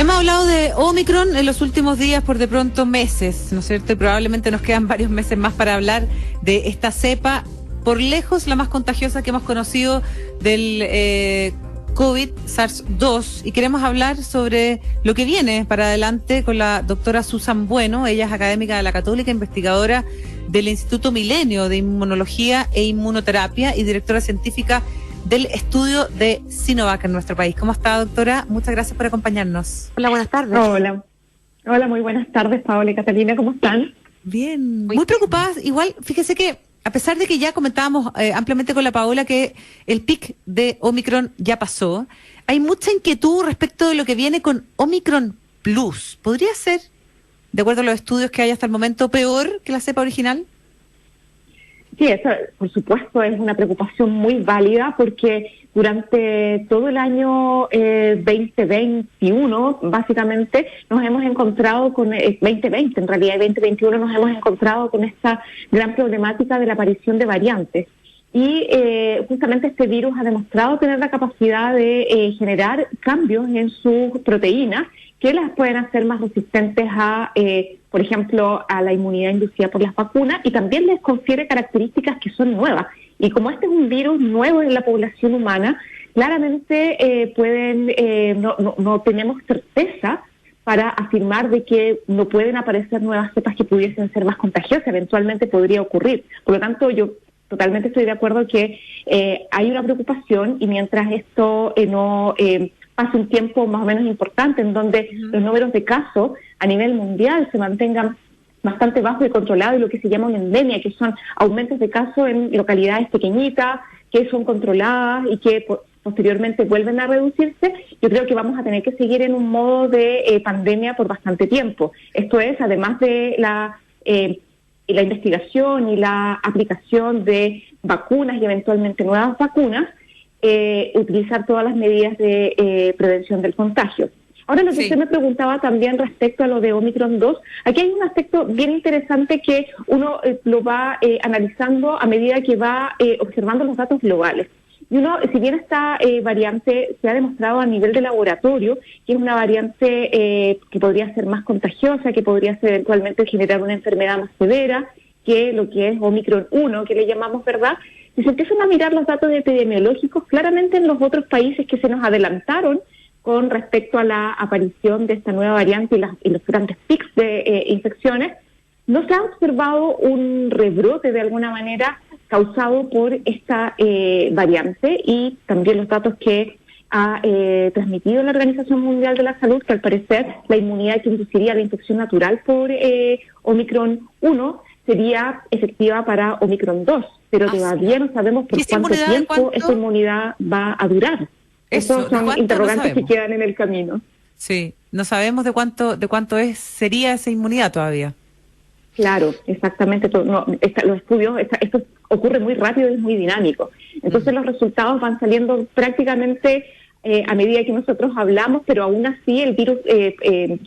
Hemos hablado de Omicron en los últimos días, por de pronto meses, ¿no es cierto? Y probablemente nos quedan varios meses más para hablar de esta cepa, por lejos la más contagiosa que hemos conocido del COVID, SARS-2, y queremos hablar sobre lo que viene para adelante con la doctora Susan Bueno. Ella es académica de la Católica, investigadora del Instituto Milenio de Inmunología e Inmunoterapia y directora científica del estudio de Sinovac en nuestro país. ¿Cómo está, doctora? Muchas gracias por acompañarnos. Hola, buenas tardes. Hola, muy buenas tardes, Paola y Catalina, ¿cómo están? Bien, muy preocupadas. Igual, fíjese que a pesar de que ya comentábamos ampliamente con la Paola que el pic de Omicron ya pasó, hay mucha inquietud respecto de lo que viene con Omicron Plus. ¿Podría ser, de acuerdo a los estudios que hay hasta el momento, peor que la cepa original? Sí, eso por supuesto es una preocupación muy válida porque durante todo el año 2021, básicamente, nos hemos encontrado con, 2020 en realidad, 2021 nos hemos encontrado con esta gran problemática de la aparición de variantes. Y justamente este virus ha demostrado tener la capacidad de generar cambios en sus proteínas que las pueden hacer más resistentes a, por ejemplo, a la inmunidad inducida por las vacunas, y también les confiere características que son nuevas. Y como este es un virus nuevo en la población humana, claramente no tenemos certeza para afirmar de que no pueden aparecer nuevas cepas que pudiesen ser más contagiosas. Eventualmente podría ocurrir. Por lo tanto, yo totalmente estoy de acuerdo que hay una preocupación, y mientras esto pase un tiempo más o menos importante en donde los números de casos a nivel mundial se mantengan bastante bajos y controlados, y lo que se llama una endemia, que son aumentos de casos en localidades pequeñitas, que son controladas y que posteriormente vuelven a reducirse, yo creo que vamos a tener que seguir en un modo de pandemia por bastante tiempo. Esto es, además de la investigación y la aplicación de vacunas y eventualmente nuevas vacunas, utilizar todas las medidas de prevención del contagio. Ahora, lo que usted me preguntaba también respecto a lo de Omicron 2, aquí hay un aspecto bien interesante que uno lo va analizando a medida que va observando los datos globales. Y uno, si bien esta variante se ha demostrado a nivel de laboratorio que es una variante que podría ser más contagiosa, que podría ser eventualmente generar una enfermedad más severa que lo que es Omicron 1, que le llamamos, ¿verdad? Si se empiezan a mirar los datos epidemiológicos, claramente en los otros países que se nos adelantaron con respecto a la aparición de esta nueva variante y los grandes pics de infecciones, no se ha observado un rebrote de alguna manera causado por esta variante, y también los datos que ha transmitido la Organización Mundial de la Salud, que al parecer la inmunidad que induciría la infección natural por Omicron 1 sería efectiva para Omicron 2, pero todavía no sabemos por cuánto tiempo esta inmunidad va a durar. Esos son interrogantes que quedan en el camino. Sí, no sabemos de cuánto sería esa inmunidad todavía. Claro, exactamente. Los estudios, esto ocurre muy rápido y es muy dinámico. Entonces los resultados van saliendo prácticamente a medida que nosotros hablamos, pero aún así el virus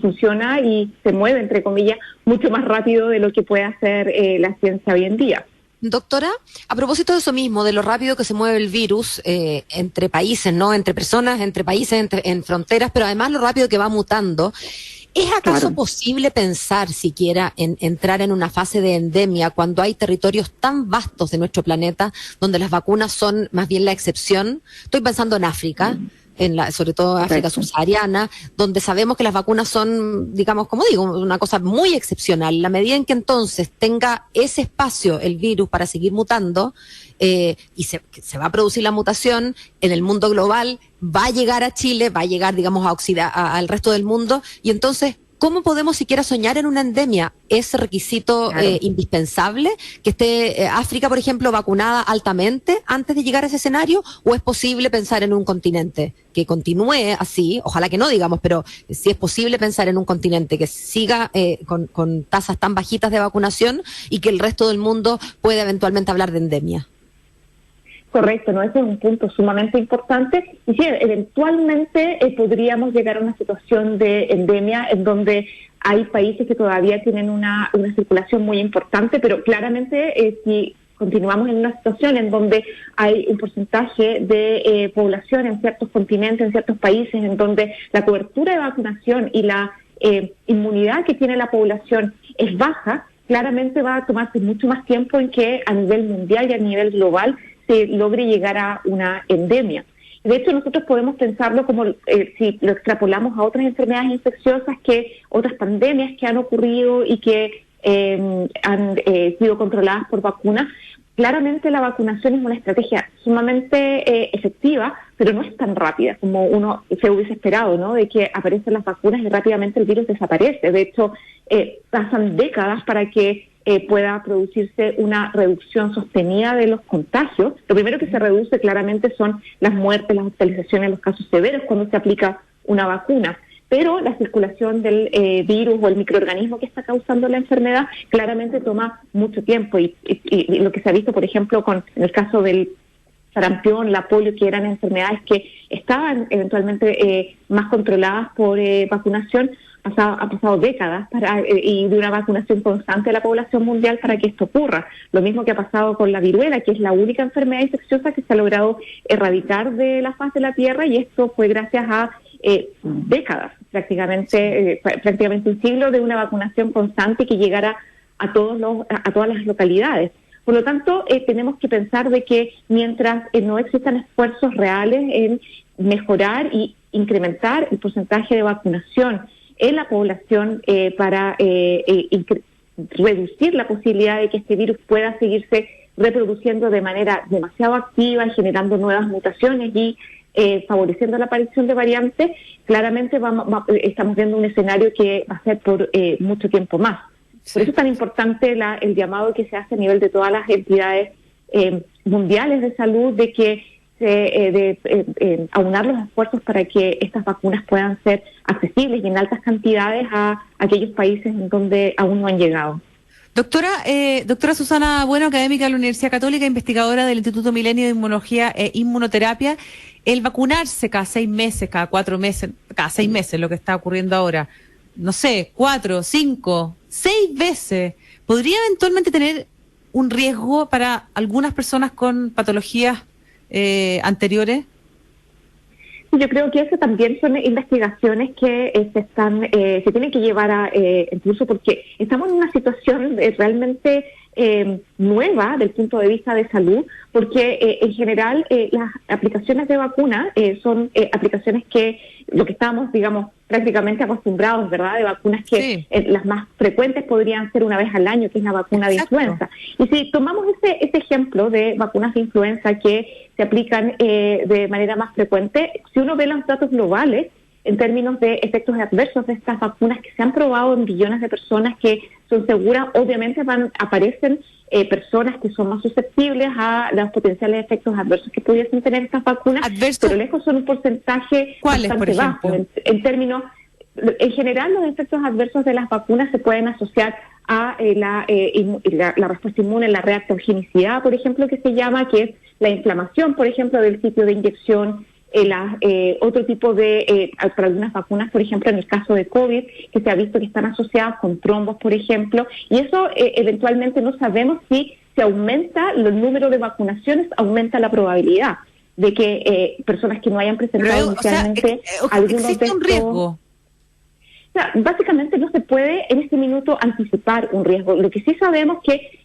funciona y se mueve, entre comillas, mucho más rápido de lo que puede hacer la ciencia hoy en día. Doctora, a propósito de eso mismo, de lo rápido que se mueve el virus entre países, ¿no? Entre personas, entre países, en fronteras, pero además lo rápido que va mutando, ¿es acaso posible pensar siquiera en entrar en una fase de endemia cuando hay territorios tan vastos de nuestro planeta donde las vacunas son más bien la excepción? Estoy pensando en África. Sobre todo África subsahariana, donde sabemos que las vacunas son, digamos, como digo, una cosa muy excepcional. La medida en que entonces tenga ese espacio el virus para seguir mutando, y se va a producir la mutación en el mundo global, va a llegar a Chile, va a llegar, digamos, al resto del mundo, y entonces, ¿cómo podemos siquiera soñar en una endemia? ¿Es requisito indispensable que esté África, por ejemplo, vacunada altamente antes de llegar a ese escenario? ¿O es posible pensar en un continente que continúe así? Ojalá que no, digamos, pero si es posible pensar en un continente que siga con tasas tan bajitas de vacunación y que el resto del mundo pueda eventualmente hablar de endemia. Correcto, ¿no? Ese es un punto sumamente importante. Y sí, eventualmente podríamos llegar a una situación de endemia en donde hay países que todavía tienen una circulación muy importante, pero claramente si continuamos en una situación en donde hay un porcentaje de población en ciertos continentes, en ciertos países, en donde la cobertura de vacunación y la inmunidad que tiene la población es baja, claramente va a tomarse mucho más tiempo en que a nivel mundial y a nivel global se logre llegar a una endemia. De hecho, nosotros podemos pensarlo como si lo extrapolamos a otras enfermedades infecciosas, otras pandemias que han ocurrido y que han sido controladas por vacunas. Claramente la vacunación es una estrategia sumamente efectiva, pero no es tan rápida como uno se hubiese esperado, ¿no? De que aparecen las vacunas y rápidamente el virus desaparece. De hecho, pasan décadas para que pueda producirse una reducción sostenida de los contagios. Lo primero que se reduce claramente son las muertes, las hospitalizaciones, los casos severos cuando se aplica una vacuna. Pero la circulación del virus o el microorganismo que está causando la enfermedad claramente toma mucho tiempo y lo que se ha visto, por ejemplo, en el caso del sarampión, la polio, que eran enfermedades que estaban eventualmente más controladas por vacunación, ha pasado décadas y de una vacunación constante de la población mundial para que esto ocurra. Lo mismo que ha pasado con la viruela, que es la única enfermedad infecciosa que se ha logrado erradicar de la faz de la Tierra, y esto fue gracias a décadas, prácticamente un siglo de una vacunación constante que llegara a todas las localidades. Por lo tanto, tenemos que pensar de que mientras no existan esfuerzos reales en mejorar y incrementar el porcentaje de vacunación en la población para reducir la posibilidad de que este virus pueda seguirse reproduciendo de manera demasiado activa y generando nuevas mutaciones y favoreciendo la aparición de variantes, claramente estamos viendo un escenario que va a ser por mucho tiempo más. Sí. Por eso es tan importante el llamado que se hace a nivel de todas las entidades mundiales de salud de que aunar los esfuerzos para que estas vacunas puedan ser accesibles y en altas cantidades a aquellos países en donde aún no han llegado. Doctora Susana Bueno, académica de la Universidad Católica, investigadora del Instituto Milenio de Inmunología e Inmunoterapia, el vacunarse cada 6 meses, cada 4 meses, cada 6 meses, lo que está ocurriendo ahora, no sé, 4, 5, 6 veces, ¿podría eventualmente tener un riesgo para algunas personas con patologías anteriores? Yo creo que eso también son investigaciones que se tienen que llevar incluso porque estamos en una situación realmente nueva del punto de vista de salud, porque en general las aplicaciones de vacuna son aplicaciones que lo que estamos, digamos, prácticamente acostumbrados, ¿verdad? De vacunas que sí. Las más frecuentes podrían ser una vez al año, que es la vacuna de influenza. Y si tomamos ese ejemplo de vacunas de influenza que se aplican de manera más frecuente, si uno ve los datos globales, en términos de efectos adversos de estas vacunas que se han probado en billones de personas que son seguras, obviamente aparecen personas que son más susceptibles a los potenciales efectos adversos que pudiesen tener estas vacunas, pero lejos son un porcentaje bastante bajo. En términos, en general, los efectos adversos de las vacunas se pueden asociar a la respuesta inmune, la reactogenicidad, por ejemplo, que se llama, que es la inflamación, por ejemplo, del sitio de inyección, otro tipo para algunas vacunas, por ejemplo, en el caso de COVID, que se ha visto que están asociadas con trombos, por ejemplo, y eso eventualmente no sabemos si se aumenta el número de vacunaciones, aumenta la probabilidad de que personas que no hayan presentado inicialmente algunos de estos... ¿Existe un riesgo? O sea, básicamente no se puede en este minuto anticipar un riesgo. Lo que sí sabemos que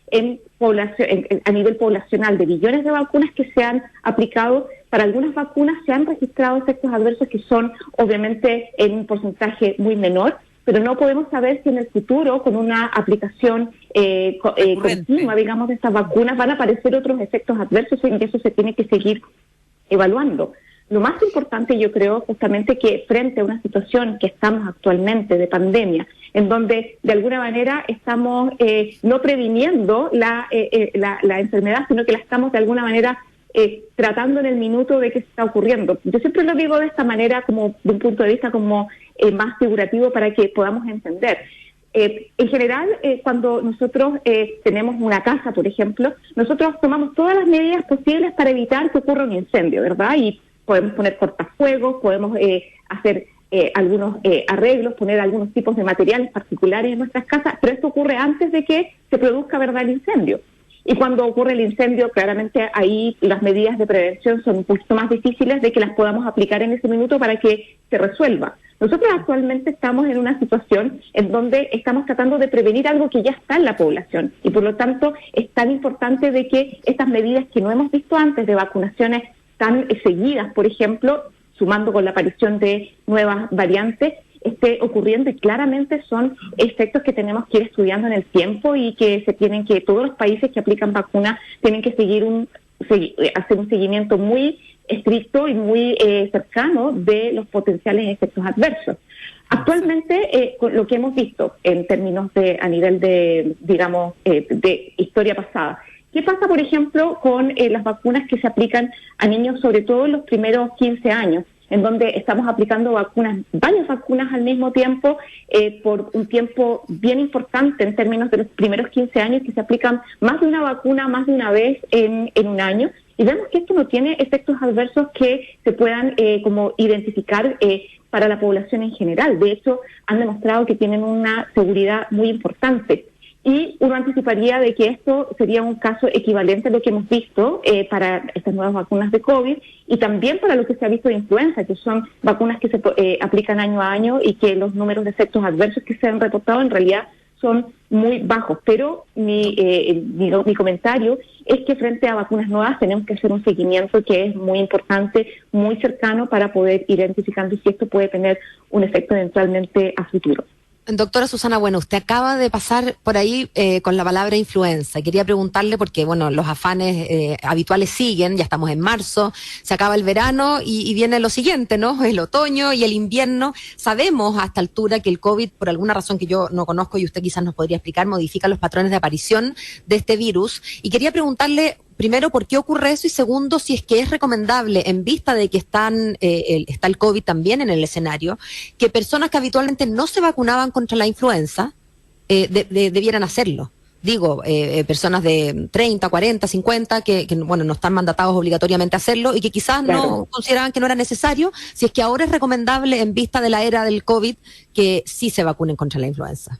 a nivel poblacional de billones de vacunas que se han aplicado, para algunas vacunas se han registrado efectos adversos que son obviamente en un porcentaje muy menor, pero no podemos saber si en el futuro con una aplicación continua, digamos, de estas vacunas van a aparecer otros efectos adversos y eso se tiene que seguir evaluando. Lo más importante, yo creo, justamente que frente a una situación que estamos actualmente de pandemia, en donde de alguna manera estamos no previniendo la enfermedad, sino que la estamos de alguna manera tratando en el minuto de que está ocurriendo. Yo siempre lo digo de esta manera, como de un punto de vista como más figurativo para que podamos entender. En general, cuando nosotros tenemos una casa, por ejemplo, nosotros tomamos todas las medidas posibles para evitar que ocurra un incendio, ¿verdad? Y podemos poner cortafuegos, podemos hacer algunos arreglos, poner algunos tipos de materiales particulares en nuestras casas, pero esto ocurre antes de que se produzca, ¿verdad?, el incendio. Y cuando ocurre el incendio, claramente ahí las medidas de prevención son un poquito más difíciles de que las podamos aplicar en ese minuto para que se resuelva. Nosotros actualmente estamos en una situación en donde estamos tratando de prevenir algo que ya está en la población y por lo tanto es tan importante de que estas medidas que no hemos visto antes de vacunaciones tan seguidas, por ejemplo, sumando con la aparición de nuevas variantes, esté ocurriendo y claramente son efectos que tenemos que ir estudiando en el tiempo y que todos los países que aplican vacunas tienen que hacer un seguimiento muy estricto y muy cercano de los potenciales efectos adversos. Actualmente, lo que hemos visto en términos a nivel de, digamos, de historia pasada, ¿qué pasa, por ejemplo, con las vacunas que se aplican a niños, sobre todo en los primeros 15 años? En donde estamos aplicando varias vacunas al mismo tiempo, por un tiempo bien importante en términos de los primeros 15 años, que se aplican más de una vacuna más de una vez en un año, y vemos que esto no tiene efectos adversos que se puedan como identificar para la población en general. De hecho, han demostrado que tienen una seguridad muy importante. Y uno anticiparía de que esto sería un caso equivalente a lo que hemos visto para estas nuevas vacunas de COVID y también para lo que se ha visto de influenza, que son vacunas que se aplican año a año y que los números de efectos adversos que se han reportado en realidad son muy bajos. Pero mi comentario es que frente a vacunas nuevas tenemos que hacer un seguimiento que es muy importante, muy cercano para poder ir identificando si esto puede tener un efecto eventualmente a futuro. Doctora Susana, bueno, usted acaba de pasar por ahí con la palabra influenza. Quería preguntarle porque, bueno, los afanes habituales siguen, ya estamos en marzo, se acaba el verano y viene lo siguiente, ¿no? El otoño y el invierno. Sabemos a esta altura que el COVID, por alguna razón que yo no conozco y usted quizás nos podría explicar, modifica los patrones de aparición de este virus. Y quería preguntarle, primero, ¿por qué ocurre eso? Y segundo, si es que es recomendable, en vista de que está el COVID también en el escenario, que personas que habitualmente no se vacunaban contra la influenza debieran hacerlo. Digo, personas de 30, 40, 50, que bueno, no están mandatados obligatoriamente a hacerlo y que quizás no consideraban que no era necesario, si es que ahora es recomendable, en vista de la era del COVID, que sí se vacunen contra la influenza.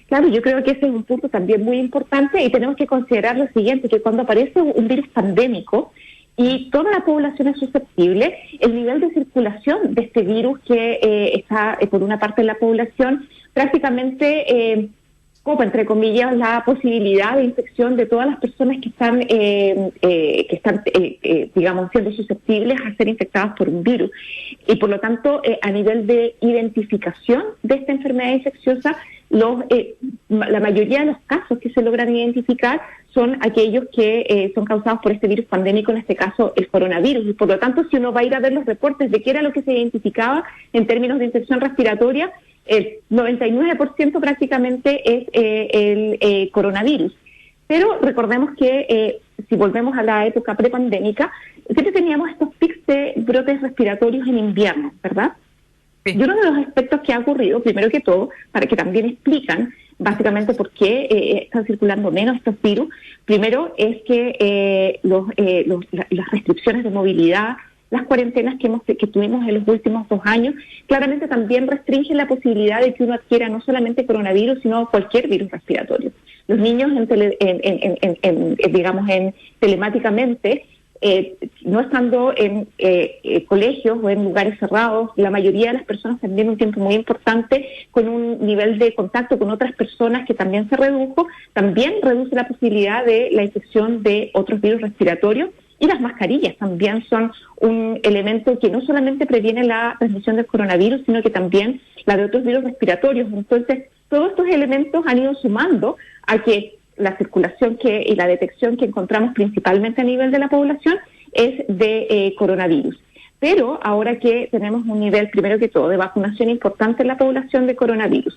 Claro, yo creo que ese es un punto también muy importante y tenemos que considerar lo siguiente, que cuando aparece un virus pandémico y toda la población es susceptible, el nivel de circulación de este virus que está por una parte de la población prácticamente copa, entre comillas, la posibilidad de infección de todas las personas que están digamos, siendo susceptibles a ser infectadas por un virus. Y por lo tanto, a nivel de identificación de esta enfermedad infecciosa, la mayoría de los casos que se logran identificar son aquellos que son causados por este virus pandémico, en este caso el coronavirus. Y por lo tanto, si uno va a ir a ver los reportes de qué era lo que se identificaba en términos de infección respiratoria, el 99% prácticamente es el coronavirus. Pero recordemos que si volvemos a la época prepandémica, siempre teníamos estos pics de brotes respiratorios en invierno, ¿verdad? Sí. Y uno de los aspectos que ha ocurrido, primero que todo, para que también explican básicamente por qué están circulando menos estos virus, primero es que las restricciones de movilidad, las cuarentenas que tuvimos en los últimos 2 años, claramente también restringen la posibilidad de que uno adquiera no solamente coronavirus, sino cualquier virus respiratorio. Los niños, telemáticamente, no estando en colegios o en lugares cerrados, la mayoría de las personas también un tiempo muy importante con un nivel de contacto con otras personas que también se redujo, también reduce la posibilidad de la infección de otros virus respiratorios. Y las mascarillas también son un elemento que no solamente previene la transmisión del coronavirus, sino que también la de otros virus respiratorios. Entonces, todos estos elementos han ido sumando a que la circulación y la detección que encontramos principalmente a nivel de la población es de coronavirus. Pero ahora que tenemos un nivel, primero que todo, de vacunación importante en la población de coronavirus,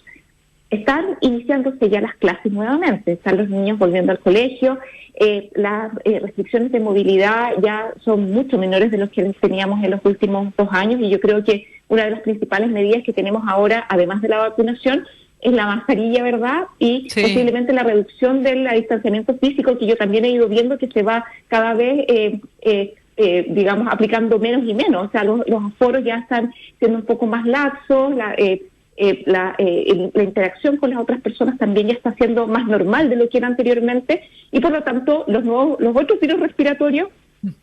están iniciándose ya las clases nuevamente, están los niños volviendo al colegio, las restricciones de movilidad ya son mucho menores de los que teníamos en los últimos 2 años y yo creo que una de las principales medidas que tenemos ahora, además de la vacunación, es la mascarilla, ¿verdad? Y sí, posiblemente la reducción del distanciamiento físico, que yo también he ido viendo que se va cada vez, aplicando menos y menos. O sea, los aforos ya están siendo un poco más laxos, la interacción con las otras personas también ya está siendo más normal de lo que era anteriormente, y por lo tanto los otros virus respiratorios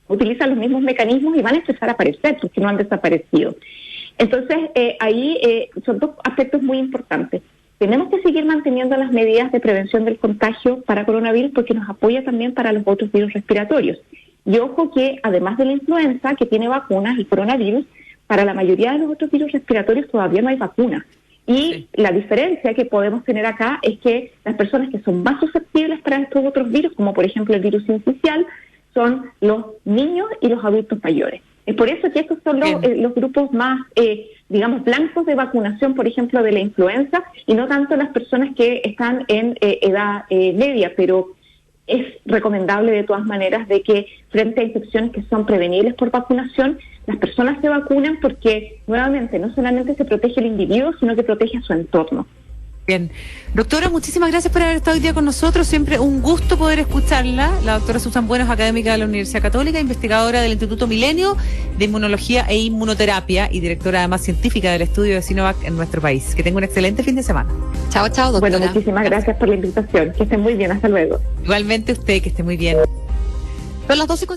utilizan los mismos mecanismos y van a empezar a aparecer porque no han desaparecido. Entonces, ahí son dos aspectos muy importantes. Tenemos que seguir manteniendo las medidas de prevención del contagio para coronavirus porque nos apoya también para los otros virus respiratorios. Y ojo que, además de la influenza, que tiene vacunas, y coronavirus, para la mayoría de los otros virus respiratorios todavía no hay vacunas. Y la diferencia que podemos tener acá es que las personas que son más susceptibles para estos otros virus, como por ejemplo el virus sincicial, son los niños y los adultos mayores. Es por eso que estos son los grupos más, digamos, blancos de vacunación, por ejemplo, de la influenza, y no tanto las personas que están en edad media, pero es recomendable de todas maneras de que frente a infecciones que son prevenibles por vacunación, las personas se vacunen porque, nuevamente, no solamente se protege el individuo, sino que protege a su entorno. Bien. Doctora, muchísimas gracias por haber estado hoy día con nosotros. Siempre un gusto poder escucharla. La doctora Susan Buenos, académica de la Universidad Católica, investigadora del Instituto Milenio de Inmunología e Inmunoterapia y directora además científica del estudio de Sinovac en nuestro país. Que tenga un excelente fin de semana. Chao, chao, doctora. Bueno, muchísimas gracias por la invitación. Que estén muy bien. Hasta luego. Igualmente usted, que esté muy bien. Son las 12:50.